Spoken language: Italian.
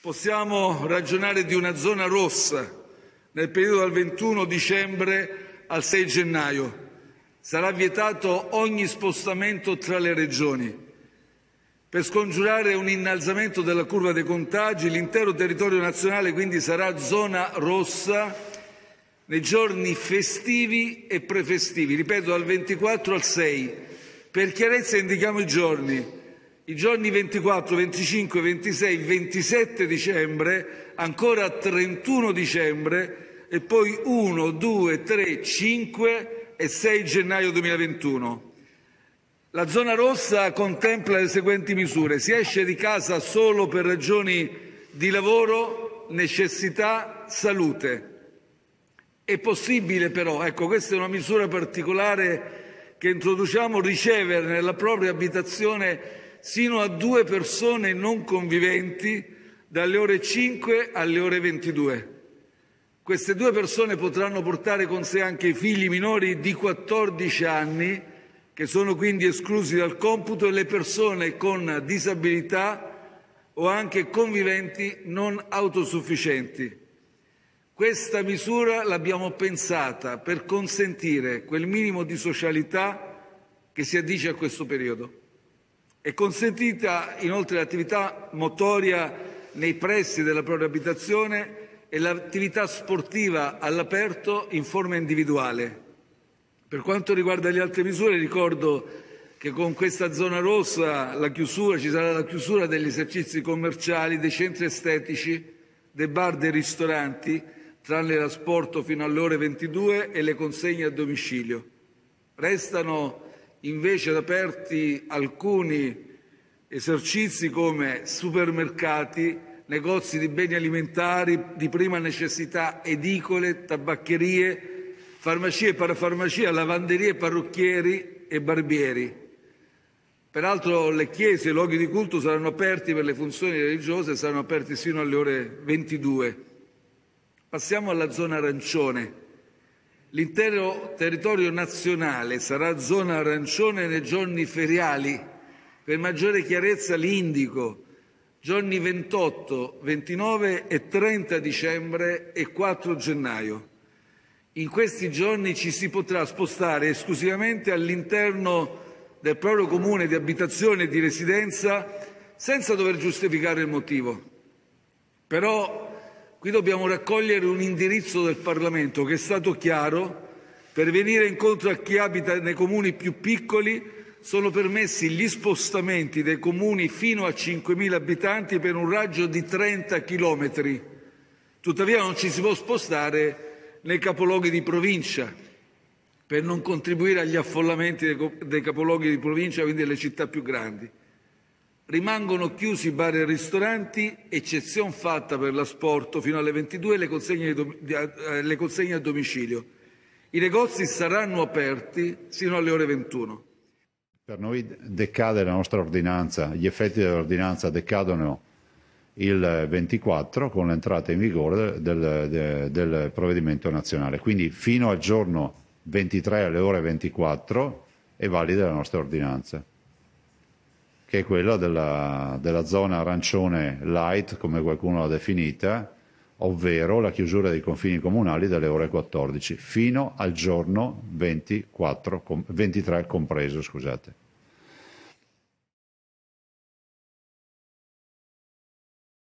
possiamo ragionare di una zona rossa nel periodo dal 21 dicembre al 6 gennaio. Sarà vietato ogni spostamento tra le regioni. Per scongiurare un innalzamento della curva dei contagi, l'intero territorio nazionale quindi sarà zona rossa nei giorni festivi e prefestivi, ripeto, dal 24 al 6. Per chiarezza indichiamo i giorni 24, 25, 26, 27 dicembre, ancora 31 dicembre e poi 1, 2, 3, 5 e 6 gennaio 2021. La zona rossa contempla le seguenti misure. Si esce di casa solo per ragioni di lavoro, necessità, salute. È possibile però, ecco, questa è una misura particolare che introduciamo, ricevere nella propria abitazione sino a 2 persone non conviventi dalle ore 5 alle ore 22. Queste 2 persone potranno portare con sé anche i figli minori di 14 anni, che sono quindi esclusi dal computo, e le persone con disabilità o anche conviventi non autosufficienti. Questa misura l'abbiamo pensata per consentire quel minimo di socialità che si addice a questo periodo. È consentita inoltre l'attività motoria nei pressi della propria abitazione e l'attività sportiva all'aperto in forma individuale. Per quanto riguarda le altre misure, ricordo che con questa zona rossa ci sarà la chiusura degli esercizi commerciali, dei centri estetici, dei bar, dei ristoranti, tranne l'asporto fino alle ore 22 e le consegne a domicilio. Restano invece aperti alcuni esercizi come supermercati, negozi di beni alimentari di prima necessità, edicole, tabaccherie, farmacie e parafarmacie, lavanderie, parrucchieri e barbieri. Peraltro le chiese e i luoghi di culto saranno aperti per le funzioni religiose, saranno aperti sino alle ore 22. Passiamo alla zona arancione. L'intero territorio nazionale sarà zona arancione nei giorni feriali. Per maggiore chiarezza li indico: giorni 28, 29 e 30 dicembre e 4 gennaio. In questi giorni ci si potrà spostare esclusivamente all'interno del proprio comune di abitazione e di residenza senza dover giustificare il motivo. Però qui dobbiamo raccogliere un indirizzo del Parlamento che è stato chiaro: per venire incontro a chi abita nei comuni più piccoli sono permessi gli spostamenti dei comuni fino a 5.000 abitanti per un raggio di 30 chilometri. Tuttavia non ci si può spostare nei capoluoghi di provincia per non contribuire agli affollamenti dei capoluoghi di provincia, quindi delle città più grandi. Rimangono chiusi bar e ristoranti, eccezion fatta per l'asporto fino alle 22 e le consegne a domicilio. I negozi saranno aperti sino alle ore 21. Per noi decade la nostra ordinanza, gli effetti dell'ordinanza decadono il 24 con l'entrata in vigore del provvedimento nazionale. Quindi fino al giorno 23 alle ore 24 è valida la nostra ordinanza, che è quella della zona arancione light, come qualcuno l'ha definita, ovvero la chiusura dei confini comunali dalle ore 14 fino al giorno 23 compreso, scusate.